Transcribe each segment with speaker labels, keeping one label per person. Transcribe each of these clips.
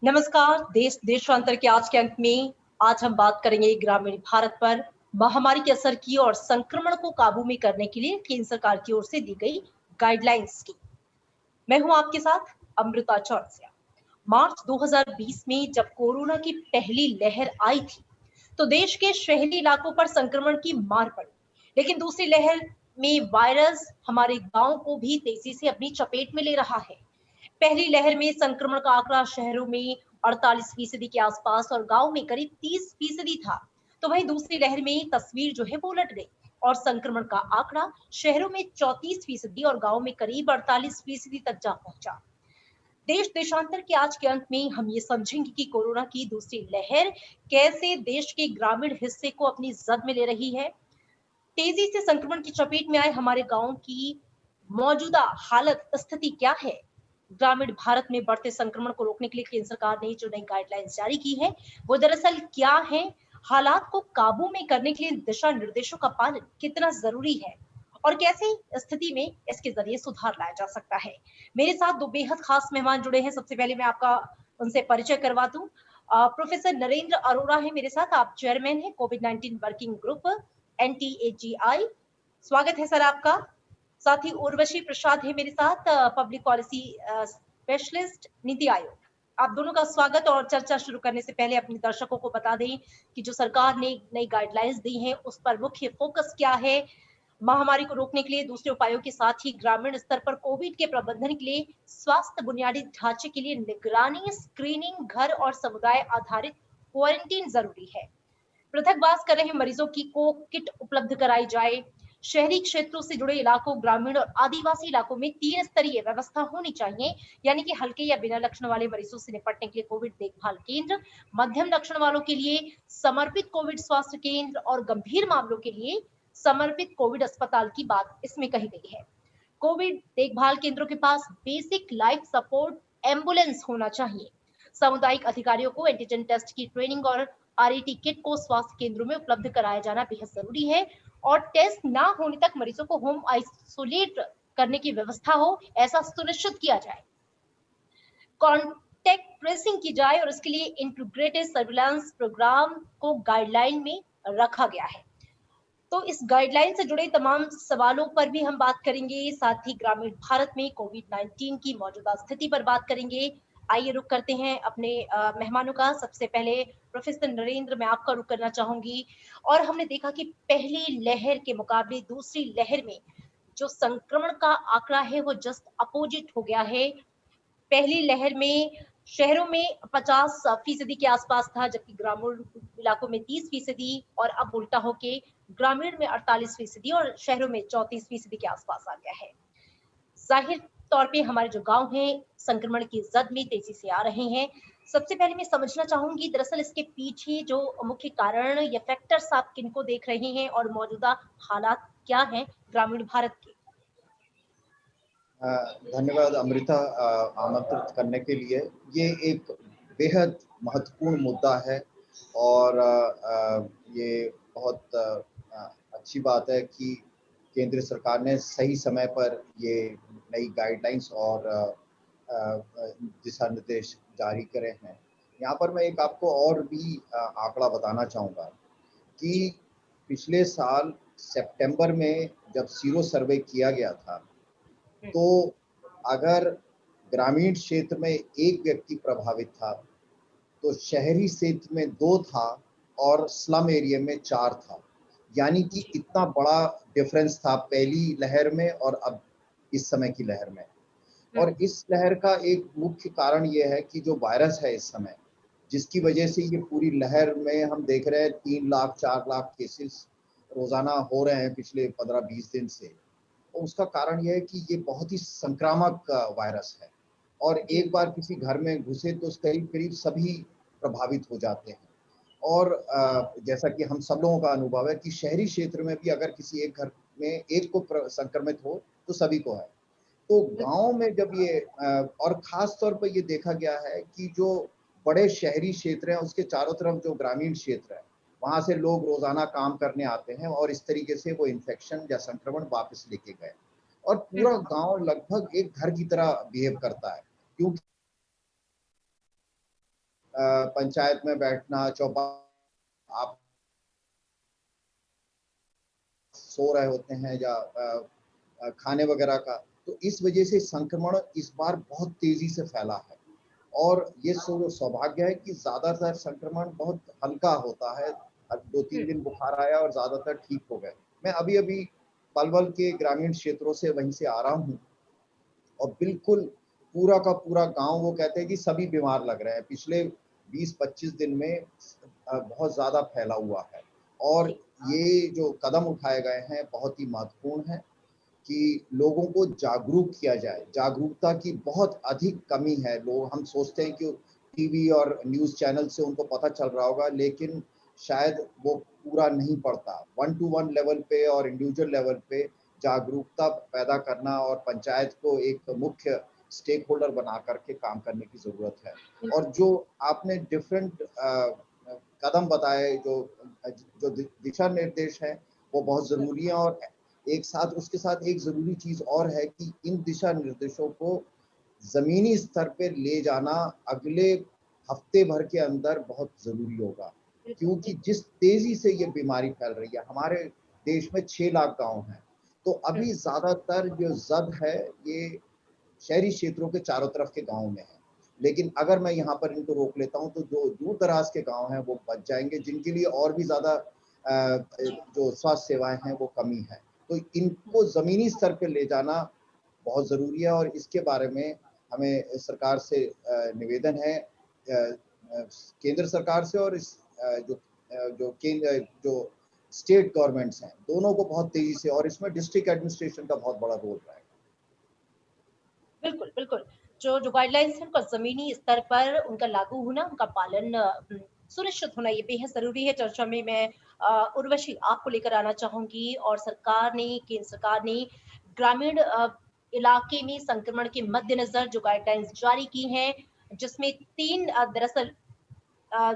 Speaker 1: नमस्कार। देश देशांतर के आज के अंक में आज हम बात करेंगे ग्रामीण भारत पर महामारी के असर की और संक्रमण को काबू में करने के लिए केंद्र सरकार की ओर से दी गई गाइडलाइंस की। मैं हूं आपके साथ अमृता चौरसिया। मार्च 2020 में जब कोरोना की पहली लहर आई थी तो देश के शहरी इलाकों पर संक्रमण की मार पड़ी, लेकिन दूसरी लहर में वायरस हमारे गांव को भी तेजी से अपनी चपेट में ले रहा है। पहली लहर में संक्रमण का आंकड़ा शहरों में 48% के आसपास और गांव में करीब 30% था। तो वहीं दूसरी लहर में तस्वीर जो है वो उलट गई और संक्रमण का आंकड़ा शहरों में 34% और गांव में करीब 48% तक जा पहुंचा। देश देशांतर के आज के अंत में हम ये समझेंगे कि कोरोना की दूसरी लहर कैसे देश के ग्रामीण हिस्से को अपनी जद में ले रही है। तेजी से संक्रमण की चपेट में आए हमारे गांव की मौजूदा हालत स्थिति क्या है। ग्रामीण भारत में बढ़ते संक्रमण को रोकने के लिए केंद्र सरकार ने जो नई गाइडलाइंस जारी की है वो दरअसल क्या है, हालात को काबू में करने के लिए दिशा निर्देशों का पालन कितना जरूरी है और कैसे स्थिति में इसके जरिए सुधार लाया जा सकता है। मेरे साथ दो बेहद खास मेहमान जुड़े हैं। सबसे पहले मैं आपका उनसे परिचय करवा दूं। प्रोफेसर नरेंद्र अरोड़ा है मेरे साथ। आप चेयरमैन है कोविड-19 वर्किंग ग्रुप NTAGI। स्वागत है सर आपका। साथ ही उर्वशी प्रसाद है मेरे साथ, public policy specialist NITI Aayog. आप दोनों का स्वागत। और चर्चा शुरू करने से पहले अपने दर्शकों को बता दें कि जो सरकार ने नई गाइडलाइंस दी हैं उस पर मुख्य फोकस क्या है। महामारी को रोकने के लिए दूसरे उपायों के साथ ही ग्रामीण स्तर पर कोविड के प्रबंधन के लिए स्वास्थ्य बुनियादी ढांचे के लिए निगरानी, स्क्रीनिंग, घर और समुदाय आधारित क्वारंटीन जरूरी है। पृथकवास कर रहे मरीजों की को किट उपलब्ध कराई जाए। शहरी क्षेत्रों से जुड़े इलाकों, ग्रामीण और आदिवासी इलाकों में 3 स्तरीय व्यवस्था होनी चाहिए, यानी कि हल्के या बिना लक्षण वाले मरीजों से निपटने के लिए कोविड देखभाल केंद्र, मध्यम लक्षण वालों के लिए समर्पित कोविड स्वास्थ्य केंद्र और गंभीर मामलों के लिए समर्पित कोविड अस्पताल की बात इसमें कही गई है। कोविड देखभाल केंद्रों के पास बेसिक लाइफ सपोर्ट एम्बुलेंस होना चाहिए। सामुदायिक अधिकारियों को एंटीजन टेस्ट की ट्रेनिंग और RAT किट को स्वास्थ्य केंद्रों में उपलब्ध कराया जाना बेहद जरूरी है और टेस्ट ना होने तक मरीजों को होम आइसोलेट करने की व्यवस्था हो, ऐसा सुनिश्चित किया जाए। कॉन्टेक्ट ट्रेसिंग की जाए और इसके लिए इंटीग्रेटेड सर्विलांस प्रोग्राम को गाइडलाइन में रखा गया है। तो इस गाइडलाइन से जुड़े तमाम सवालों पर भी हम बात करेंगे। साथ ही ग्रामीण भारत में कोविड-19 की मौजूदा स्थिति पर बात करेंगे। आइए रुक करते हैं अपने मेहमानों का। सबसे पहले प्रोफेसर नरेंद्र, मैं आपका रुक करना चाहूंगी। और हमने देखा कि पहली लहर के मुकाबले दूसरी लहर में जो संक्रमण का आंकड़ा है वो जस्ट अपोजिट हो गया है। पहली लहर में शहरों में 50% के आसपास था, जबकि ग्रामीण इलाकों में 30% और अब उल्टा होके ग्रामीण में 48% और शहरों में 34% के आसपास आ गया है। जाहिर तौर पे हमारे जो गांव हैं संक्रमण की जद में तेजी से आ रहे हैं। सबसे पहले मैं समझना चाहूंगी दरअसल इसके पीछे जो मुख्य कारण या फैक्टर्स आप किनको देख रहे हैं और मौजूदा हालात क्या हैं ग्रामीण भारत के।
Speaker 2: धन्यवाद अमृता, आमंत्रित करने के लिए। ये एक बेहद महत्वपूर्ण मुद्दा है और ये बहुत अच्छी बात है कि केंद्र सरकार ने सही समय पर ये नई गाइडलाइंस और दिशा निर्देश जारी करे हैं। यहाँ पर मैं एक आपको और भी आंकड़ा बताना चाहूँगा कि पिछले साल सितंबर में जब सीरो सर्वे किया गया था तो अगर ग्रामीण क्षेत्र में एक व्यक्ति प्रभावित था तो शहरी क्षेत्र में 2 था और स्लम एरिया में 4 था। यानी कि इतना बड़ा डिफरेंस था पहली लहर में और अब इस समय की लहर में। और इस लहर का एक मुख्य कारण ये है कि जो वायरस है इस समय, जिसकी वजह से ये पूरी लहर में हम देख रहे हैं 3 लाख 4 लाख केसेस रोजाना हो रहे हैं पिछले 15-20 दिन से। उसका कारण यह है कि ये बहुत ही संक्रामक वायरस है और एक बार किसी घर में घुसे तो करीब करीब सभी प्रभावित हो जाते हैं। और जैसा कि हम सब लोगों का अनुभव है कि शहरी क्षेत्र में भी अगर किसी एक घर में एक को संक्रमित हो तो सभी को है। तो गांव में जब ये और खास तौर पर ये देखा गया है कि जो बड़े शहरी क्षेत्र हैं उसके चारों तरफ जो ग्रामीण क्षेत्र है वहां से लोग रोजाना काम करने आते हैं और इस तरीके से वो इन्फेक्शन या संक्रमण वापस लेके गए और पूरा गांव लगभग एक घर की तरह बिहेव करता है क्योंकि पंचायत में बैठना, चौपा आप सो रहे होते हैं या खाने वगैरह का, तो इस वजह से संक्रमण इस बार बहुत तेजी से फैला है। और ये सौभाग्य है कि ज़्यादातर संक्रमण बहुत हल्का होता है। 2-3 दिन बुखार आया और ज़्यादातर ठीक हो गए। मैं अभी-अभी पलवल के ग्रामीण क्षेत्रों से वहीं से आ रहा हूँ और बिल्कुल पूरा का पूरा गाँव, वो कहते हैं कि सभी बीमार लग रहे हैं। पिछले 20-25 दिन में बहुत ज़्यादा फैला हुआ है और ये जो कदम उठाए गए हैं बहुत ही महत्वपूर्ण है कि लोगों को जागरूक किया जाए। जागरूकता की बहुत अधिक कमी है। लोग, हम सोचते हैं कि टीवी और न्यूज़ चैनल से उनको पता चल रहा होगा, लेकिन शायद वो पूरा नहीं पड़ता। 1 टू 1 लेवल पे और इंडिविजुअल लेवल पे जागरूकता पैदा करना और पंचायत को एक मुख्य स्टेक होल्डर बना करके काम करने की ज़रूरत है। और जो आपने डिफरेंट कदम बताए, जो दिशा निर्देश हैं, वो बहुत ज़रूरी है। और एक साथ, उसके साथ एक ज़रूरी चीज़ और है कि इन दिशा निर्देशों को ज़मीनी स्तर पे ले जाना अगले हफ्ते भर के अंदर बहुत ज़रूरी होगा, क्योंकि जिस तेज़ी से ये बीमारी फैल रही है, हमारे देश में 6 लाख गाँव हैं, तो अभी ज़्यादातर जो ज़द है, ये शहरी क्षेत्रों के चारों तरफ के गाँव में है। लेकिन अगर मैं यहाँ पर इनको रोक लेता हूँ, तो जो दूर-दराज के गाँव हैं, वो बच जाएँगे, जिनके लिए और भी ज़्यादा जो स्वास्थ्य सेवाएँ हैं, वो कमी है। तो इनको ज़मीनी स्तर पे ले जाना बहुत ज़रूरी है और इसके बारे में हमें सरकार से निवेदन है, केंद्र सरकार से और जो स्टेट गवर्नमेंट्स हैं, दोनों को बहुत तेज़ी से, और इसमें डिस्ट्रिक्ट एडमिनिस्ट्रेशन का बहुत बड़ा रोल रहेगा।
Speaker 1: बिल्कुल, बिल्कुल। जो गाइडलाइंस हैं उनका ज़मीनी स्तर पर उनका लागू होना, उनका पालन सुनिश्चित होना ये बेहद ज़रूरी है। चर्चा में मैं उर्वशी आपको लेकर आना चाहूँगी और सरकार ने, केंद्र सरकार ने ग्रामीण इलाके में संक्रमण के मद्देनज़र जो गाइडलाइंस जारी की हैं, जिसमें 3 दरअसल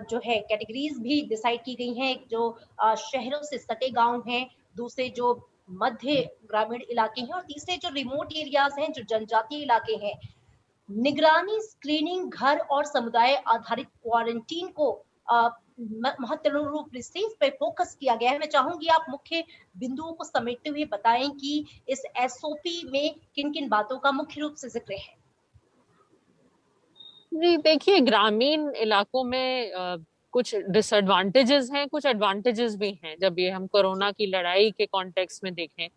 Speaker 1: जो है कैटेगरीज भी डिसाइड की गई हैं। एक जो शहरों से सटे गांव हैं, दूसरे जो मध्य ग्रामीण इलाके हैं और तीसरे जो रिमोट एरियाज हैं, जो जनजातीय इलाके हैं। निगरानी, स्क्रीनिंग, घर और समुदाय आधारित क्वारंटीन को महत्वपूर्ण रूप से इस पे फोकस किया गया है। मैं चाहूंगी आप मुख्य बिंदुओं को समेटते हुए बताएं कि इस एसओपी में किन-किन बातों का मुख्य रूप से जिक्र है।
Speaker 3: जी देखिए, ग्रामीण इलाकों में कुछ डिसएडवांटेजेस हैं, कुछ एडवांटेजेस भी हैं। जब ये हम कोरोना की लड़ाई के कॉन्टेक्स्ट में देखें,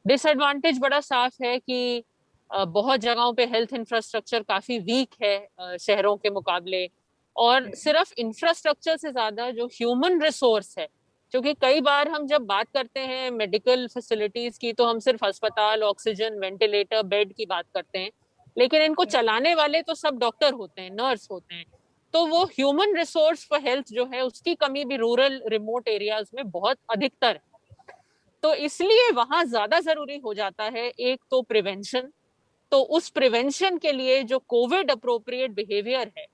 Speaker 3: डिसएडवांटेज बड़ा साफ है कि बहुत जगहों पे हेल्थ इंफ्रास्ट्रक्चर काफी वीक है शहरों के मुकाबले। और सिर्फ इंफ्रास्ट्रक्चर से ज्यादा जो ह्यूमन रिसोर्स है, क्योंकि कई बार हम जब बात करते हैं मेडिकल फैसिलिटीज की, तो हम सिर्फ अस्पताल, ऑक्सीजन, वेंटिलेटर, बेड की बात करते हैं, लेकिन इनको चलाने वाले तो सब डॉक्टर होते हैं, नर्स होते हैं। तो वो ह्यूमन रिसोर्स फॉर हेल्थ जो है, उसकी कमी भी रूरल रिमोट एरियाज में बहुत अधिकतर है। तो इसलिए वहां ज्यादा जरूरी हो जाता है एक तो प्रिवेंशन। तो उस प्रिवेंशन के लिए जो कोविड अप्रोप्रिएट बिहेवियर है,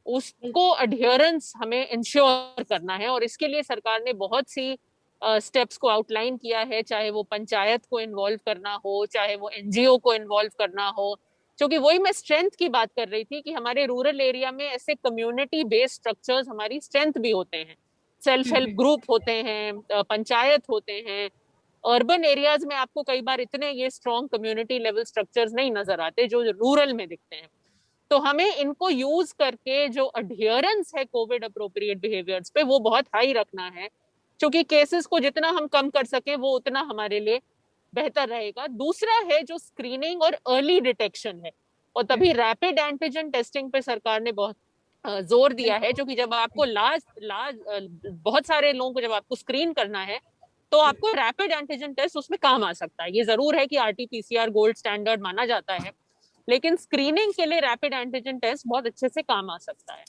Speaker 3: उसको अडियरेंस हमें इंश्योर करना है। और इसके लिए सरकार ने बहुत सी स्टेप्स को आउटलाइन किया है, चाहे वो पंचायत को इन्वॉल्व करना हो, चाहे वो एनजीओ को इन्वॉल्व करना हो। क्योंकि वही मैं स्ट्रेंथ की बात कर रही थी कि हमारे रूरल एरिया में ऐसे कम्युनिटी बेस्ड स्ट्रक्चर्स हमारी स्ट्रेंथ भी होते हैं। सेल्फ हेल्प ग्रुप होते हैं, पंचायत होते हैं। अर्बन एरियाज में आपको कई बार इतने ये स्ट्रॉन्ग कम्युनिटी लेवल स्ट्रक्चर्स नहीं नजर आते जो रूरल में दिखते हैं। तो हमें इनको यूज करके जो अडियरेंस है कोविड अप्रोप्रिएट बिहेवियर्स पे, वो बहुत हाई रखना है। क्योंकि केसेस को जितना हम कम कर सके, वो उतना हमारे लिए बेहतर रहेगा। दूसरा है जो स्क्रीनिंग और अर्ली डिटेक्शन है, और तभी रैपिड एंटीजन टेस्टिंग पे सरकार ने बहुत जोर दिया है। क्योंकि जब आपको लाज लाज बहुत सारे लोगों को जब आपको स्क्रीन करना है, तो आपको रैपिड एंटीजन टेस्ट उसमें काम आ सकता है। ये जरूर है कि आरटीपीसीआर गोल्ड स्टैंडर्ड माना जाता है, लेकिन स्क्रीनिंग के लिए रैपिड एंटीजन टेस्ट बहुत अच्छे से काम आ सकता है।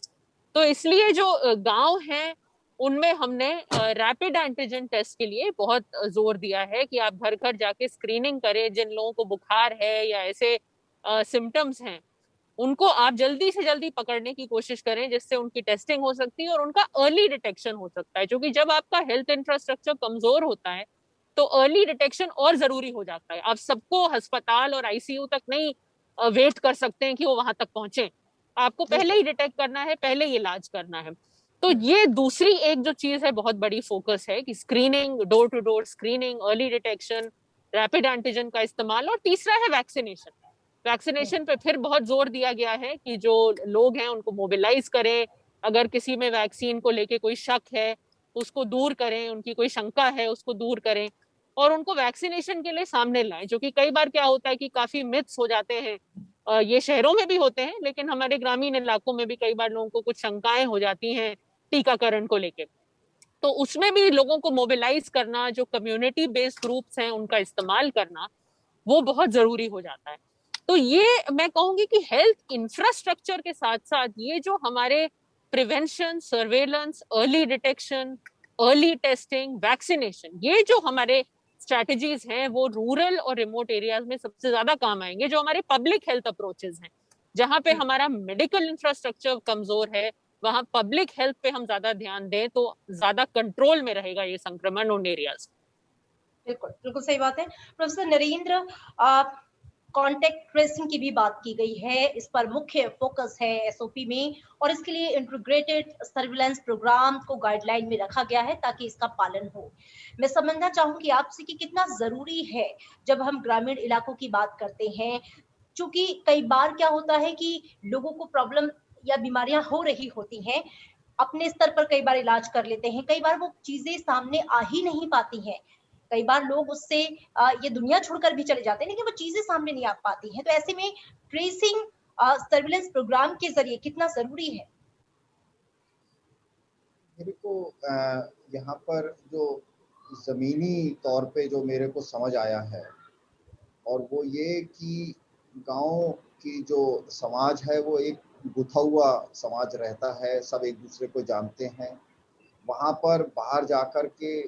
Speaker 3: तो इसलिए जो गांव हैं, उनमें हमने रैपिड एंटीजन टेस्ट के लिए बहुत जोर दिया है कि आप घर घर जाके स्क्रीनिंग करें। जिन लोगों को बुखार है या ऐसे सिम्टम्स हैं, उनको आप जल्दी से जल्दी पकड़ने की कोशिश करें, जिससे उनकी टेस्टिंग हो सकती है और उनका अर्ली डिटेक्शन हो सकता है। क्योंकि जब आपका हेल्थ इंफ्रास्ट्रक्चर कमजोर होता है, तो अर्ली डिटेक्शन और जरूरी हो जाता है। आप सबको अस्पताल और आईसीयू तक नहीं वेट कर सकते हैं कि वो वहां तक पहुंचे। आपको पहले ही डिटेक्ट करना है, पहले ही इलाज करना है। तो ये दूसरी एक जो चीज है बहुत बड़ी फोकस है कि screening, door to door screening, early detection, rapid antigen का इस्तेमाल, और तीसरा है वैक्सीनेशन। वैक्सीनेशन पे फिर बहुत जोर दिया गया है कि जो लोग हैं उनको मोबिलाइज करें, अगर किसी में वैक्सीन को लेके कोई शक है उसको दूर करें, उनकी कोई शंका है उसको दूर करें और उनको वैक्सीनेशन के लिए सामने लाएं। जो कि कई बार क्या होता है कि काफी मिथ्स हो जाते हैं, ये शहरों में भी होते हैं लेकिन हमारे ग्रामीण इलाकों में भी कई बार लोगों को कुछ शंकाएं हो जाती हैं टीकाकरण को लेके। तो उसमें भी लोगों को मोबिलाइज करना, जो कम्युनिटी बेस्ड ग्रुप्स हैं उनका इस्तेमाल करना, वो बहुत जरूरी हो जाता है। तो ये मैं कहूंगी कि हेल्थ इंफ्रास्ट्रक्चर के साथ साथ ये जो हमारे prevention, surveillance, early detection, early testing, vaccination, ये जो हमारे स्ट्रैटेजीज हैं वो रूरल और रिमोट एरियाज में सबसे ज्यादा काम आएंगे। जो हमारे पब्लिक हेल्थ अप्रोचेस हैं, जहां पे हमारा मेडिकल इंफ्रास्ट्रक्चर कमजोर है, वहां पब्लिक हेल्थ पे हम ज्यादा ध्यान दें तो ज्यादा कंट्रोल में रहेगा ये संक्रमण उन एरियाज।
Speaker 1: बिल्कुल बिल्कुल सही बात है। प्रोफेसर नरेंद्र, कॉन्टेक्ट ट्रेसिंग की भी बात की गई है, इस पर मुख्य फोकस है एसओपी में और इसके लिए इंटीग्रेटेड सर्विलांस प्रोग्राम को गाइडलाइन में रखा गया है ताकि इसका पालन हो। मैं समझना चाहूंगी आपसे कि कितना जरूरी है जब हम ग्रामीण इलाकों की बात करते हैं, क्योंकि कई बार क्या होता है कि लोगों को प्रॉब्लम या बीमारियां हो रही होती हैं, अपने स्तर पर कई बार इलाज कर लेते हैं, कई बार वो चीजें सामने आ ही नहीं पाती हैं, कई बार लोग उससे ये दुनिया छोड़कर भी चले जाते हैं लेकिन वो चीजें सामने नहीं आ पाती हैं। तो ऐसे में ट्रेसिंग सर्विलेंस प्रोग्राम के जरिए कितना जरूरी है?
Speaker 2: मेरे को यहाँ पर जो जमीनी तौर पे जो मेरे को समझ आया है और वो ये कि गांव की जो समाज है वो एक गुथा हुआ समाज रहता है, सब एक दूसरे को जानते हैं। वहाँ पर बाहर जाकर के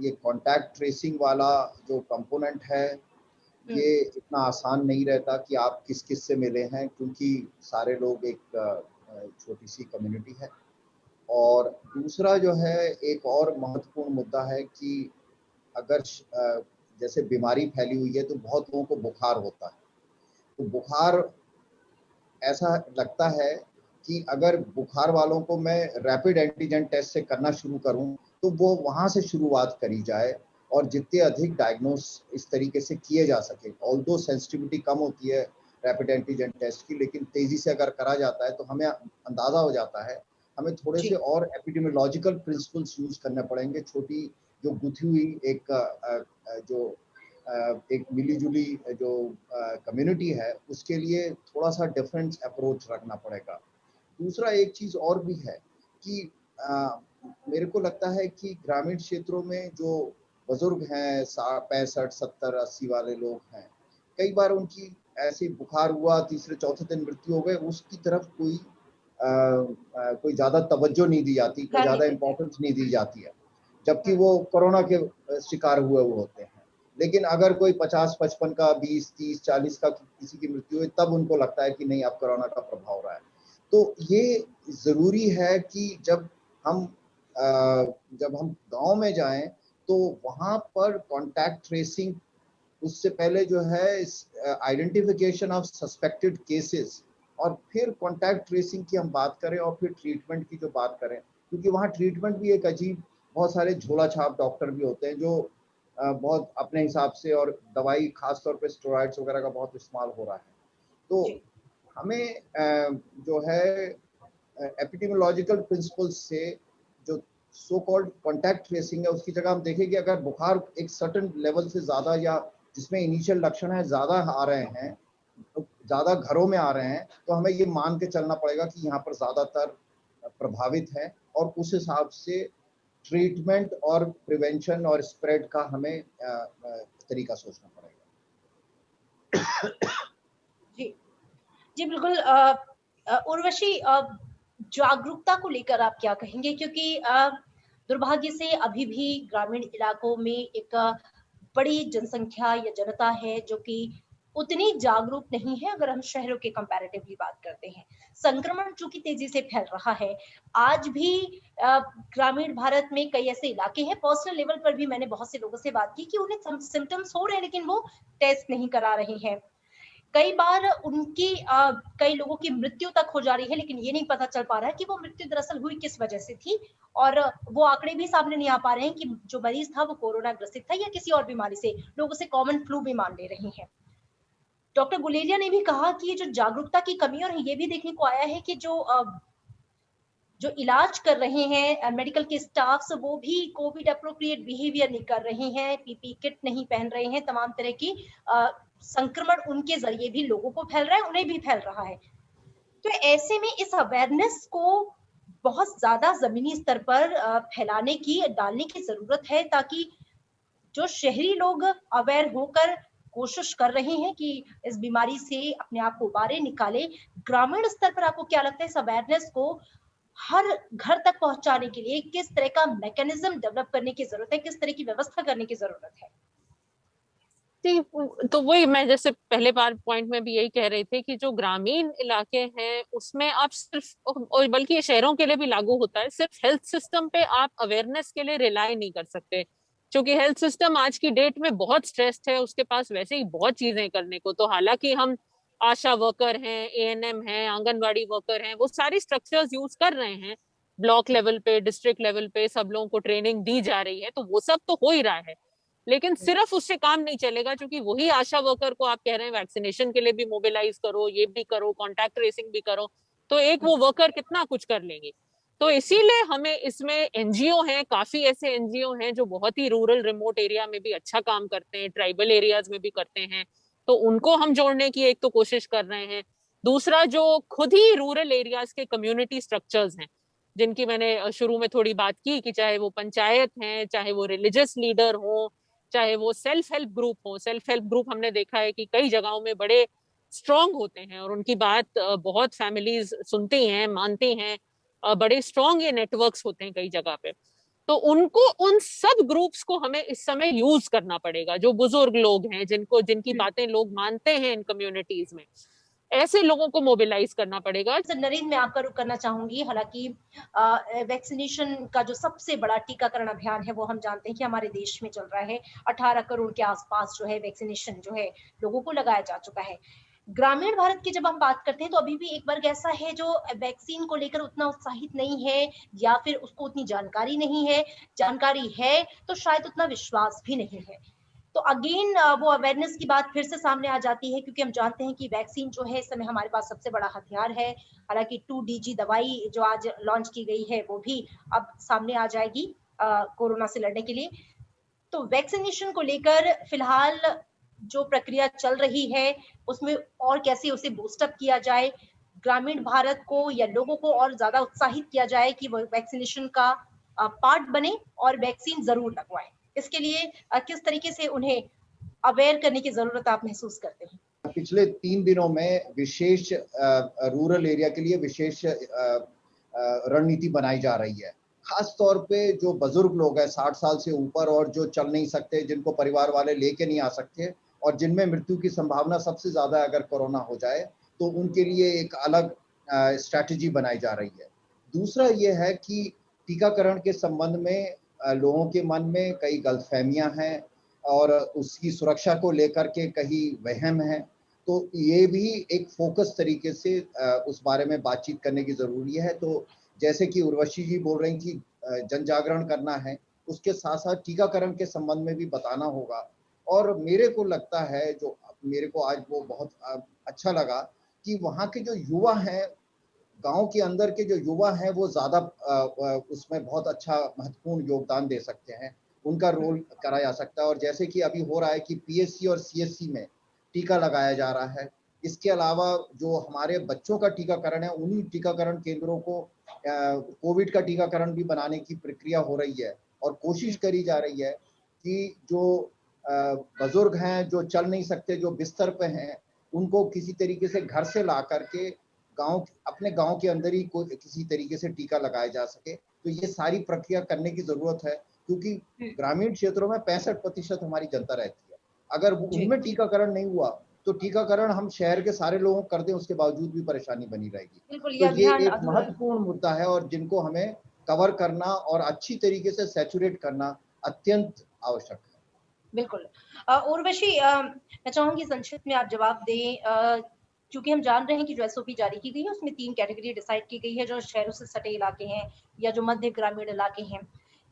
Speaker 2: ये कांटेक्ट ट्रेसिंग वाला जो कंपोनेंट है ये इतना आसान नहीं रहता कि आप किस किस से मिले हैं, क्योंकि सारे लोग एक छोटी सी कम्युनिटी है। और दूसरा जो है एक और महत्वपूर्ण मुद्दा है कि अगर जैसे बीमारी फैली हुई है तो बहुत लोगों को बुखार होता है, तो बुखार ऐसा लगता है कि अगर बुखार वालों को मैं रैपिड एंटीजन टेस्ट से करना शुरू करूं तो वो वहां से शुरुआत करी जाए और जितने अधिक डायग्नोस इस तरीके से किए जा सके। ऑल्दो सेंसिटिविटी कम होती है रैपिड एंटीजन टेस्ट की, लेकिन तेजी से अगर करा जाता है तो हमें अंदाजा हो जाता है। हमें थोड़े से और एपिडेमियोलॉजिकल प्रिंसिपल्स यूज करने पड़ेंगे। छोटी जो गुथी हुई एक मिलीजुली जो कम्युनिटी है उसके लिए थोड़ा सा डिफरेंट अप्रोच रखना पड़ेगा। दूसरा एक चीज और भी है कि मेरे को लगता है कि ग्रामीण क्षेत्रों में जो बुजुर्ग हैं 65, 70, 80 वाले लोग हैं, कई बार उनकी ऐसे बुखार हुआ तीसरे चौथे दिन मृत्यु हो गए, उसकी तरफ कोई ज्यादा तवज्जो नहीं दी जाती, कोई ज्यादा इंपॉर्टेंस नहीं दी जाती है, जबकि वो कोरोना के शिकार हुए वो होते हैं। लेकिन अगर कोई 50, 55 का, 20, 30, 40 का किसी की मृत्यु हुई तब उनको लगता है कि नहीं अब कोरोना का प्रभाव हो रहा है। तो ये जरूरी है कि जब हम गांव में जाएं तो वहां पर कांटेक्ट ट्रेसिंग, उससे पहले जो है आइडेंटिफिकेशन ऑफ सस्पेक्टेड केसेस और फिर कांटेक्ट ट्रेसिंग की हम बात करें और फिर ट्रीटमेंट की जो बात करें, क्योंकि वहाँ ट्रीटमेंट भी एक अजीब, बहुत सारे झोला छाप डॉक्टर भी होते हैं जो बहुत अपने हिसाब से, और दवाई खासतौर पे स्टेरॉइड्स वगैरह का बहुत इस्तेमाल हो रहा है। तो हमें जो है एपिडेमियोलॉजिकल प्रिंसिपल्स से जो सो कॉल्ड कांटेक्ट ट्रेसिंग है उसकी जगह हम देखें कि अगर बुखार एक सर्टेन लेवल से ज़्यादा या जिसमें इनिशियल लक्षण है ज़्यादा आ रहे हैं, तो ज़्यादा घरों में आ रहे हैं, तो हमें ये मान के चलना पड़ेगा कि यहाँ पर ज़्यादातर प्रभावित है और उस हिसाब से ट्रीटमेंट और प्रिवेंशन और स्प्रेड का हमें तरीका सोचना पड़ेगा।
Speaker 1: जी जी बिल्कुल। उर्वशी, जागरूकता को लेकर आप क्या कहेंगे? क्योंकि दुर्भाग्य से अभी भी ग्रामीण इलाकों में एक बड़ी जनसंख्या या जनता है जो कि उतनी जागरूक नहीं है अगर हम शहरों के कंपैरेटिवली बात करते हैं। संक्रमण जो कि तेजी से फैल रहा है, आज भी ग्रामीण भारत में कई ऐसे इलाके हैं, पर्सनल लेवल पर भी मैंने बहुत से लोगों से बात की कि उन्हें सिम्टम्स हो रहे हैं लेकिन वो टेस्ट नहीं करा रहे हैं। कई बार उनकी कई लोगों की मृत्यु तक हो जा रही है, लेकिन ये नहीं पता चल पा रहा है कि वो मृत्यु दरअसल हुई किस वजह से थी, और वो आंकड़े भी सामने नहीं आ पा रहे हैं कि जो मरीज था वो कोरोना ग्रसित था या किसी और बीमारी से, लोग उसे कॉमन फ्लू भी मान ले रहे हैं। डॉक्टर गुलेरिया ने भी कहा कि ये जो जागरूकता की कमी, और ये भी देखने को आया है कि जो इलाज कर रहे हैं मेडिकल के स्टाफ, वो भी कोविड अप्रोप्रिएट बिहेवियर नहीं कर रहे हैं, पीपी किट नहीं पहन रहे हैं, तमाम तरह की संक्रमण उनके जरिए भी लोगों को फैल रहा है, उन्हें भी फैल रहा है। तो ऐसे में इस अवेयरनेस को बहुत ज्यादा जमीनी स्तर पर फैलाने की, डालने की जरूरत है, ताकि जो शहरी लोग अवेयर होकर कोशिश कर रहे हैं कि इस बीमारी से अपने आप को बाहर निकाले, ग्रामीण स्तर पर आपको क्या लगता है इस अवेयरनेस को हर घर तक पहुंचाने के लिए किस तरह का मैकेनिज्म डेवलप करने की जरूरत है, किस तरह की व्यवस्था करने की जरूरत है?
Speaker 3: तो वही मैं जैसे पहले बार पॉइंट में भी यही कह रहे थे कि जो ग्रामीण इलाके हैं उसमें आप सिर्फ, और बल्कि ये शहरों के लिए भी लागू होता है, सिर्फ हेल्थ सिस्टम पे आप अवेयरनेस के लिए रिलाई नहीं कर सकते, क्योंकि हेल्थ सिस्टम आज की डेट में बहुत स्ट्रेस्ड है, उसके पास वैसे ही बहुत चीजें करने को। तो हालांकि हम आशा वर्कर हैं, एएनएम हैं, आंगनवाड़ी वर्कर हैं, वो सारी स्ट्रक्चर्स यूज कर रहे हैं, ब्लॉक लेवल पे, डिस्ट्रिक्ट लेवल पे सब लोगों को ट्रेनिंग दी जा रही है, तो वो सब तो हो ही रहा है। लेकिन सिर्फ उससे काम नहीं चलेगा, क्योंकि वही आशा वर्कर को आप कह रहे हैं वैक्सीनेशन के लिए भी मोबिलाइज करो, ये भी करो, कॉन्टैक्ट ट्रेसिंग भी करो, तो एक वो वर्कर कितना कुछ कर लेंगे। तो इसीलिए हमें इसमें एनजीओ हैं, काफी ऐसे एनजीओ हैं जो बहुत ही रूरल रिमोट एरिया में भी अच्छा काम करते हैं, ट्राइबल एरियाज में भी करते हैं, तो उनको हम जोड़ने की एक तो कोशिश कर रहे हैं। दूसरा, जो खुद ही रूरल एरियाज के कम्युनिटी स्ट्रक्चर्स हैं, जिनकी मैंने शुरू में थोड़ी बात की, कि चाहे वो पंचायत हैं, चाहे वो रिलीजियस लीडर हो, चाहे वो सेल्फ हेल्प ग्रुप हो। सेल्फ हेल्प ग्रुप हमने देखा है कि कई जगहों में बड़े स्ट्रांग होते हैं और उनकी बात बहुत फैमिलीज सुनती हैं, मानती हैं, बड़े स्ट्रांग ये नेटवर्क्स होते हैं कई जगह पे। तो उनको, उन सब ग्रुप्स को हमें इस समय यूज करना पड़ेगा, जो बुजुर्ग लोग हैं, जिनकी बातें लोग मानते हैं इन कम्युनिटीज में, ऐसे लोगों को मोबिलाइज करना पड़ेगा।
Speaker 1: सर नरेंद्र, मैं आपका रुख करना चाहूंगी। हालांकि वैक्सीनेशन का जो सबसे बड़ा टीकाकरण अभियान है वो हम जानते हैं कि हमारे देश में चल रहा है, 18 करोड़ के आसपास जो है वैक्सीनेशन जो है लोगों को लगाया जा चुका है। ग्रामीण भारत की जब हम बात करते हैं तो अभी भी एक वर्ग ऐसा है जो वैक्सीन को लेकर उतना उत्साहित नहीं है, या फिर उसको उतनी जानकारी नहीं है, जानकारी है तो शायद उतना विश्वास भी नहीं है। तो अगेन वो अवेयरनेस की बात फिर से सामने आ जाती है, क्योंकि हम जानते हैं कि वैक्सीन जो है इस समय हमारे पास सबसे बड़ा हथियार है। हालांकि 2DG दवाई जो आज लॉन्च की गई है वो भी अब सामने आ जाएगी कोरोना से लड़ने के लिए। तो वैक्सीनेशन को लेकर फिलहाल जो प्रक्रिया चल रही है उसमें और कैसे उसे बूस्टअप किया जाए, ग्रामीण भारत को या लोगों को और ज्यादा उत्साहित किया जाए कि वो वैक्सीनेशन का पार्ट बने और वैक्सीन जरूर लगवाएं, इसके लिए किस तरीके से उन्हें अवेयर करने की जरूरत आप महसूस करते हैं?
Speaker 2: पिछले 3 दिनों में विशेष रूरल एरिया के लिए विशेष रणनीति बनाई जा रही है। खास तौर पे जो बुजुर्ग लोग हैं 60 साल से ऊपर और जो चल नहीं सकते, जिनको परिवार वाले लेके नहीं आ सकते और जिनमें मृत्यु की संभावना सबसे ज़्यादा अगर कोरोना हो जाए, तो उनके लिए एक अलग स्ट्रैटेजी बनाई जा रही है। दूसरा ये है कि टीकाकरण के संबंध में लोगों के मन में कई गलतफहमियां हैं और उसकी सुरक्षा को लेकर के कहीं वहम है। तो ये भी एक फोकस तरीके से उस बारे में बातचीत करने की ज़रूरी है। तो जैसे कि उर्वशी जी बोल रही थी, जन जागरण करना है, उसके साथ-साथ टीकाकरण के संबंध में भी बताना होगा। और मेरे को लगता है, जो मेरे को आज वो बहुत अच्छा लगा कि वहाँ के जो युवा हैं, गाँव के अंदर के जो युवा हैं, वो ज़्यादा उसमें बहुत अच्छा महत्वपूर्ण योगदान दे सकते हैं। उनका रोल करा जा सकता है और जैसे कि अभी हो रहा है कि पीएससी और सीएससी में टीका लगाया जा रहा है। इसके अलावा जो हमारे बच्चों का टीकाकरण है, उन्हीं टीकाकरण केंद्रों को कोविड का टीकाकरण भी बनाने की प्रक्रिया हो रही है और कोशिश करी जा रही है कि जो बुजुर्ग हैं, जो चल नहीं सकते, जो बिस्तर पे हैं, उनको किसी तरीके से घर से ला करके अपने गाँव के अंदर ही किसी तरीके से टीका लगाया जा सके। तो ये सारी प्रक्रिया करने की ज़रूरत है, क्योंकि ग्रामीण क्षेत्रों में 65% हमारी जनता रहती है। अगर उनमें टीकाकरण नहीं हुआ, तो टीकाकरण हम शहर के सारे लोगों को कर दें, उसके बावजूद भी परेशानी बनी रहेगी। तो ये एक महत्वपूर्ण मुद्दा है और जिनको हमें कवर करना और अच्छी तरीके से सैचुरेट करना अत्यंत आवश्यक है।
Speaker 1: बिल्कुल। उर्वशी, मैं चाहूंगी संक्षिप्त में आप जवाब दें, क्योंकि हम जान रहे हैं कि जो एसओपी जारी की गई है उसमें 3 कैटेगरी डिसाइड की गई है, जो शहरों से सटे इलाके हैं या जो मध्य ग्रामीण इलाके हैं।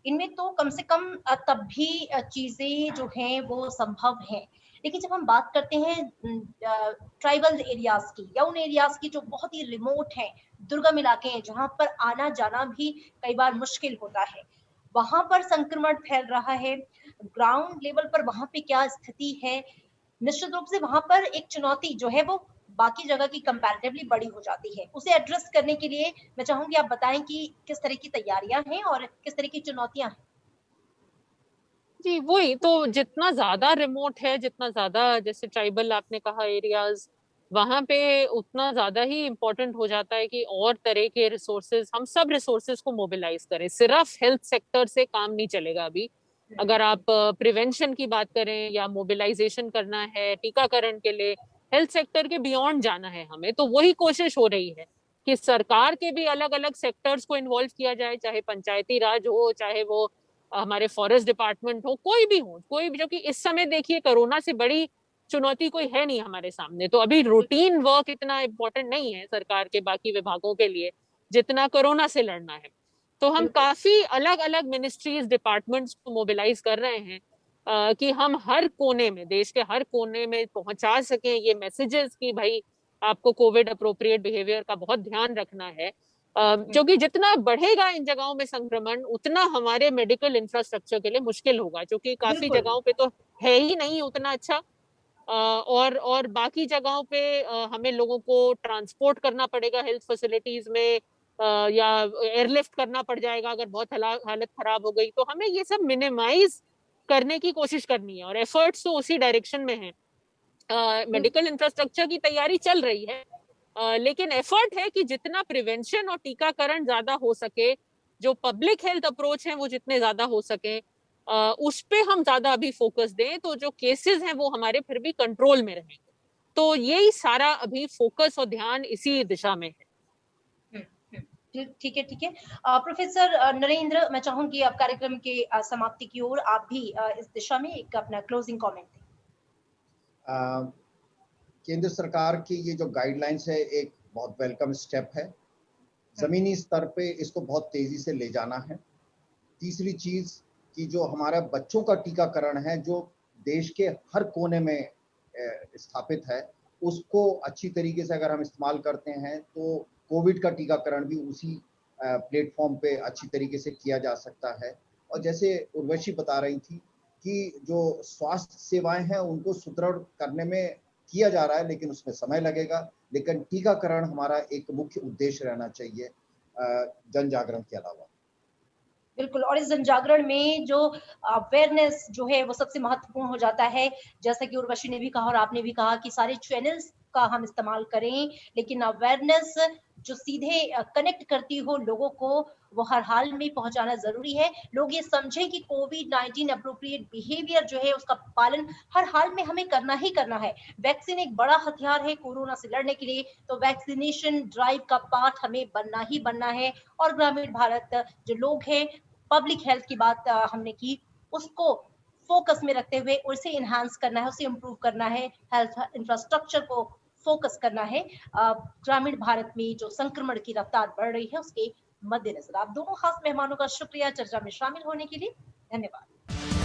Speaker 1: इनमें तो कम से कम तब भी चीजें जो हैं वो संभव हैं। लेकिन जब हम बात करते हैं ट्राइबल एरियाज की या उन एरियाज की जो बहुत ही रिमोट हैं, दुर्गम इलाके हैं, जहां पर आना जाना भी कई बार मुश्किल होता है, वहां पर संक्रमण फैल रहा है। ग्राउंड लेवल पर वहां पे क्या स्थिति है? निश्चित रूप से वहां पर एक चुनौती जो है वो बाकी जगह की कंपैरेटिवली बड़ी हो जाती है। उसे एड्रेस करने के लिए मैं चाहूंगी आप बताएं कि किस तरह की तैयारियां हैं और किस तरह की चुनौतियां हैं।
Speaker 3: जी, वही तो, जितना ज्यादा रिमोट है, जितना ज्यादा जैसे ट्राइबल आपने कहा एरियाज, वहां पे उतना ज्यादा ही इम्पोर्टेंट हो जाता है कि और तरह के रिसोर्सेज, हम सब रिसोर्सेज को मोबिलाइज करें। सिर्फ हेल्थ सेक्टर से काम नहीं चलेगा अभी। अगर आप प्रिवेंशन की बात करें या मोबिलाइजेशन करना है टीकाकरण के लिए, हेल्थ सेक्टर के बियॉन्ड जाना है हमें, तो वही कोशिश हो रही है कि सरकार के भी अलग अलग सेक्टर्स को इन्वॉल्व किया जाए, चाहे पंचायती राज हो, चाहे वो हमारे फॉरेस्ट डिपार्टमेंट हो, कोई भी हो, कोई भी। जो कि इस समय देखिए कोरोना से बड़ी चुनौती कोई है नहीं हमारे सामने, तो अभी रूटीन वर्क इतना इम्पोर्टेंट नहीं है सरकार के बाकी विभागों के लिए जितना कोरोना से लड़ना है। तो हम
Speaker 1: बिल्कुल।
Speaker 3: काफी अलग अलग मिनिस्ट्रीज डिपार्टमेंट्स को मोबिलाइज कर रहे हैं कि हम हर कोने में, देश के हर कोने में पहुंचा सकें ये मैसेजेस कि भाई आपको कोविड अप्रोप्रिएट बिहेवियर का बहुत ध्यान रखना है। जो कि जितना बढ़ेगा इन जगहों में संक्रमण, उतना हमारे मेडिकल इंफ्रास्ट्रक्चर के लिए मुश्किल होगा, जो कि काफी
Speaker 1: बिल्कुल।
Speaker 3: जगहों पे तो है ही नहीं उतना अच्छा। और बाकी जगहों पे हमें लोगों को ट्रांसपोर्ट करना पड़ेगा हेल्थ फैसिलिटीज में, या एयरलिफ्ट करना पड़ जाएगा अगर बहुत हालत खराब हो गई। तो हमें ये सब मिनिमाइज करने की कोशिश करनी है और एफर्ट्स तो उसी डायरेक्शन में है। मेडिकल इंफ्रास्ट्रक्चर की तैयारी चल रही है, लेकिन एफर्ट है कि जितना प्रिवेंशन और टीकाकरण ज्यादा हो सके, जो पब्लिक हेल्थ अप्रोच है वो जितने ज्यादा हो सके, उस पे हम ज्यादा अभी फोकस दें, तो जो केसेस हैं वो हमारे फिर भी कंट्रोल में रहेंगे। तो यही सारा अभी फोकस और ध्यान इसी दिशा में है।
Speaker 1: ठीक है, ठीक है। प्रोफेसर नरेंद्र, मैं चाहूंगी अब कार्यक्रम के समाप्ति की ओर आप भी इस दिशा में एक अपना क्लोजिंग कमेंट दें।
Speaker 2: केंद्र सरकार की ये जो गाइडलाइंस है एक बहुत वेलकम स्टेप है। जमीनी स्तर पे इसको बहुत तेजी से ले जाना है। तीसरी चीज कि जो हमारा बच्चों का टीकाकरण है, जो देश के हर कोने में स्थापित है, उसको अच्छी तरीके से अगर हम इस्तेमाल करते हैं तो कोविड का टीकाकरण भी उसी प्लेटफॉर्म पे अच्छी तरीके से किया जा सकता है। और जैसे उर्वशी बता रही थी कि जो स्वास्थ्य सेवाएं हैं उनको सुदृढ़ करने में किया जा रहा है, लेकिन उसमें समय लगेगा। लेकिन टीकाकरण हमारा एक मुख्य उद्देश्य रहना चाहिए जन जागरण के अलावा।
Speaker 1: बिल्कुल, और इस जन जागरण में जो अवेयरनेस जो है वो सबसे महत्वपूर्ण हो जाता है। जैसा कि उर्वशी ने भी कहा और आपने भी कहा कि सारे चैनल्स का हम इस्तेमाल करें, लेकिन अवेयरनेस जो सीधे कनेक्ट करती हो लोगों को, वो हर हाल में पहुंचाना जरूरी है। लोग ये समझें कि कोविड-19 अप्रोप्रिएट बिहेवियर जो है उसका पालन हर हाल में हमें करना ही करना है। वैक्सीन एक बड़ा हथियार है कोरोना से लड़ने के लिए, तो वैक्सीनेशन ड्राइव का पार्ट हमें बनना ही बनना है। और ग्रामीण भारत जो लोग हैं, पब्लिक हेल्थ की बात हमने की, उसको फोकस में रखते हुए उसे इनहांस करना है, उसे इम्प्रूव करना है, हेल्थ इंफ्रास्ट्रक्चर को फोकस करना है। ग्रामीण भारत में जो संक्रमण की रफ्तार बढ़ रही है उसके मद्देनजर आप दोनों खास मेहमानों का शुक्रिया चर्चा में शामिल होने के लिए। धन्यवाद।